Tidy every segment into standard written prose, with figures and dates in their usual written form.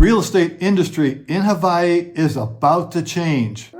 real estate industry in Hawaii is about to change.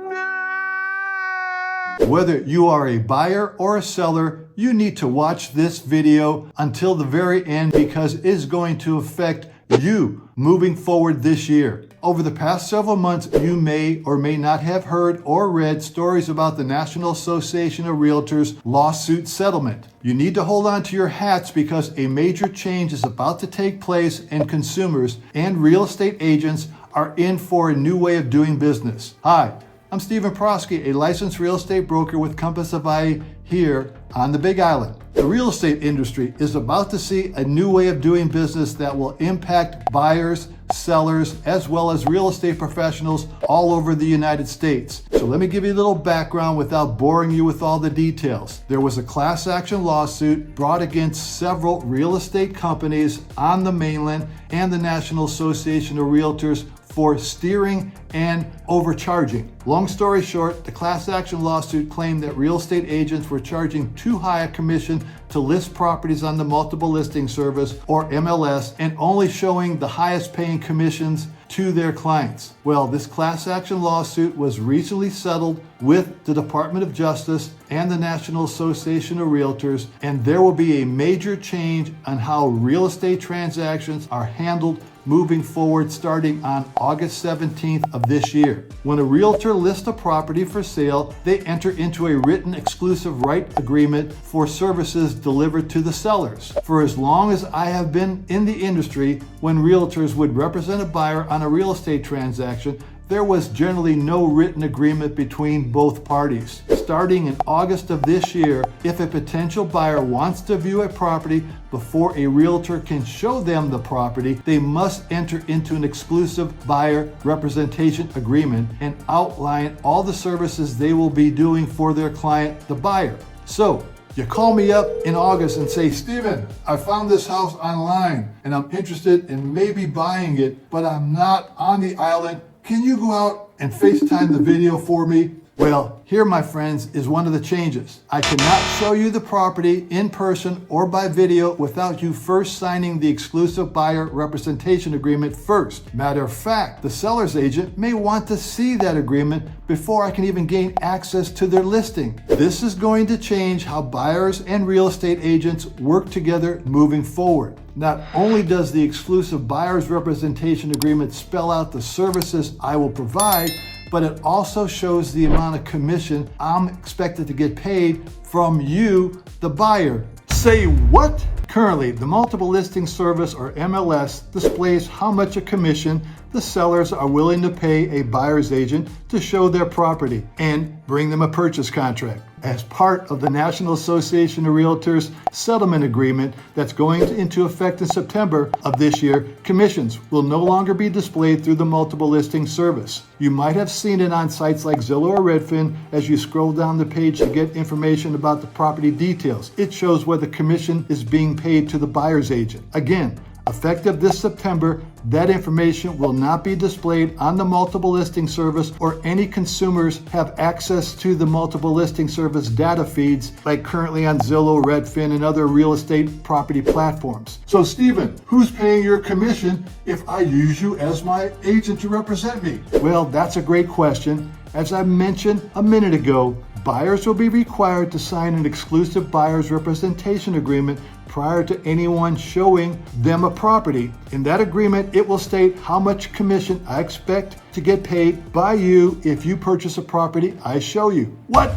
Whether you are a buyer or a seller, you need to watch this video until the very end because it is going to affect you moving forward this year. Over the past several months, you may or may not have heard or read stories about the National Association of Realtors lawsuit settlement. You need to hold on to your hats because a major change is about to take place and consumers and real estate agents are in for a new way of doing business. Hi, I'm Stephen Prosky, a licensed real estate broker with Compass Hawaii here on the Big Island. The real estate industry is about to see a new way of doing business that will impact buyers, sellers, as well as real estate professionals all over the United States. So let me give you a little background without boring you with all the details. There was a class action lawsuit brought against several real estate companies on the mainland and the National Association of Realtors for steering and overcharging. Long story short, the class action lawsuit claimed that real estate agents were charging too high a commission to list properties on the multiple listing service or MLS and only showing the highest paying commissions to their clients. Well, this class action lawsuit was recently settled with the Department of Justice and the National Association of Realtors, and there will be a major change on how real estate transactions are handled moving forward starting on August 17th of this year. When a realtor lists a property for sale, they enter into a written exclusive right agreement for services delivered to the sellers. For as long as I have been in the industry, when realtors would represent a buyer on a real estate transaction, there was generally no written agreement between both parties. Starting in August of this year, if a potential buyer wants to view a property before a realtor can show them the property, they must enter into an exclusive buyer representation agreement and outline all the services they will be doing for their client, the buyer. So, you call me up in August and say, Steven, I found this house online and I'm interested in maybe buying it, but I'm not on the island. Can you go out and FaceTime the video for me? Well, here, my friends, is one of the changes. I cannot show you the property in person or by video without you first signing the exclusive buyer representation agreement first. Matter of fact, the seller's agent may want to see that agreement before I can even gain access to their listing. This is going to change how buyers and real estate agents work together moving forward. Not only does the exclusive buyer's representation agreement spell out the services I will provide, but it also shows the amount of commission I'm expected to get paid from you, the buyer. Say what? Currently, the multiple listing service or MLS displays how much a commission the sellers are willing to pay a buyer's agent to show their property and bring them a purchase contract. As part of the National Association of Realtors settlement agreement that's going into effect in September of this year, commissions will no longer be displayed through the multiple listing service. You might have seen it on sites like Zillow or Redfin as you scroll down the page to get information about the property details. It shows where the commission is being paid to the buyer's agent. Again, effective this September, that information will not be displayed on the multiple listing service or any consumers have access to the multiple listing service data feeds like currently on Zillow, Redfin, and other real estate property platforms. So Stephen, who's paying your commission if I use you as my agent to represent me? Well, that's a great question. As I mentioned a minute ago, buyers will be required to sign an exclusive buyer's representation agreement prior to anyone showing them a property. In that agreement, it will state how much commission I expect to get paid by you if you purchase a property I show you. What?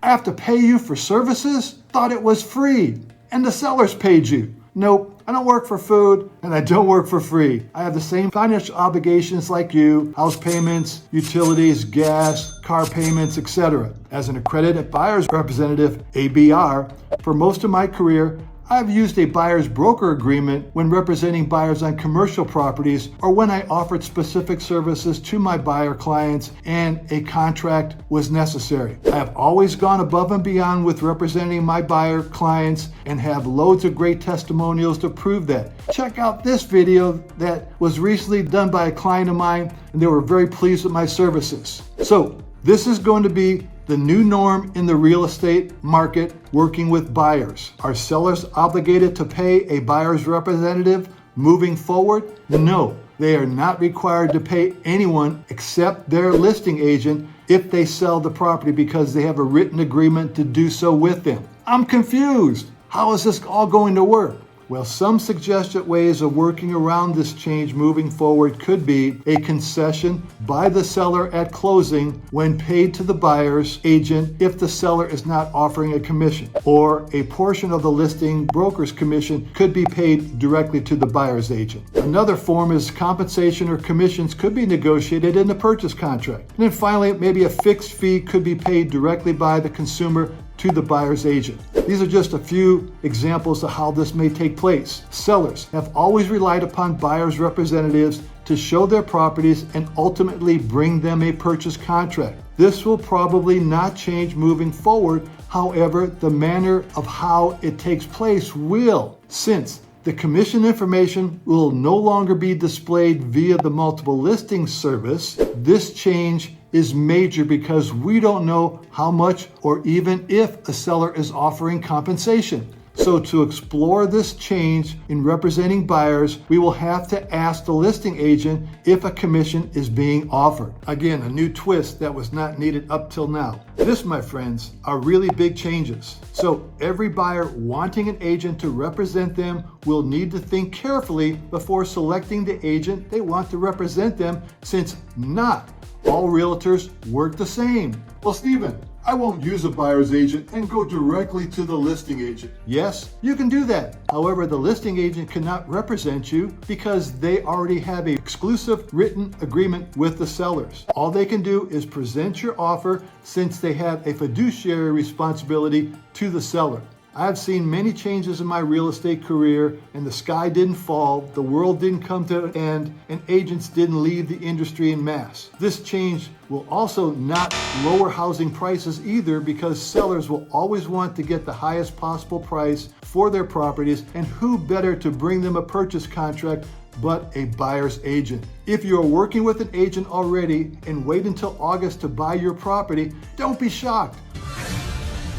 I have to pay you for services? Thought it was free. And the sellers paid you. Nope, I don't work for food and I don't work for free. I have the same financial obligations like you, house payments, utilities, gas, car payments, etc. As an accredited buyer's representative, ABR, for most of my career, I've used a buyer's broker agreement when representing buyers on commercial properties or when I offered specific services to my buyer clients and a contract was necessary. I have always gone above and beyond with representing my buyer clients and have loads of great testimonials to prove that. Check out this video that was recently done by a client of mine and they were very pleased with my services. So this is going to be the new norm in the real estate market working with buyers. Are sellers obligated to pay a buyer's representative moving forward? No. They are not required to pay anyone except their listing agent if they sell the property because they have a written agreement to do so with them. I'm confused. How is this all going to work? Well, some suggested ways of working around this change moving forward could be a concession by the seller at closing when paid to the buyer's agent if the seller is not offering a commission, or a portion of the listing broker's commission could be paid directly to the buyer's agent. Another form is compensation or commissions could be negotiated in the purchase contract. And then finally, maybe a fixed fee could be paid directly by the consumer to the buyer's agent. These are just a few examples of how this may take place. Sellers have always relied upon buyers' representatives to show their properties and ultimately bring them a purchase contract. This will probably not change moving forward. However, the manner of how it takes place will, since the commission information will no longer be displayed via the multiple listings service. This change is major because we don't know how much or even if a seller is offering compensation. So to explore this change in representing buyers, we will have to ask the listing agent if a commission is being offered. Again, a new twist that was not needed up till now. This, my friends, are really big changes. So every buyer wanting an agent to represent them will need to think carefully before selecting the agent they want to represent them, since not all realtors work the same. Well, Stephen, I won't use a buyer's agent and go directly to the listing agent. Yes, you can do that. However, the listing agent cannot represent you because they already have an exclusive written agreement with the sellers. All they can do is present your offer, since they have a fiduciary responsibility to the seller. I've seen many changes in my real estate career, and the sky didn't fall, the world didn't come to an end, and agents didn't leave the industry en masse. This change will also not lower housing prices either, because sellers will always want to get the highest possible price for their properties, and who better to bring them a purchase contract but a buyer's agent. If you're working with an agent already and wait until August to buy your property, don't be shocked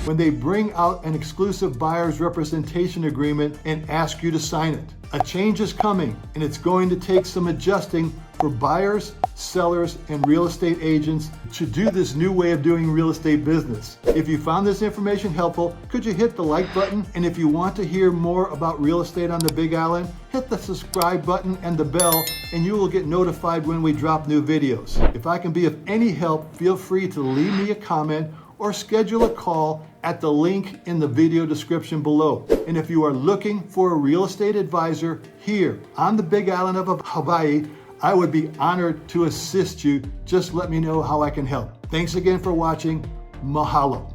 when they bring out an exclusive buyer's representation agreement and ask you to sign it. A change is coming, and it's going to take some adjusting for buyers, sellers, and real estate agents to do this new way of doing real estate business. If you found this information helpful, could you hit the like button? And if you want to hear more about real estate on the Big Island, hit the subscribe button and the bell, and you will get notified when we drop new videos. If I can be of any help, feel free to leave me a comment or schedule a call at the link in the video description below. And if you are looking for a real estate advisor here on the Big Island of Hawaii, I would be honored to assist you. Just let me know how I can help. Thanks again for watching. Mahalo.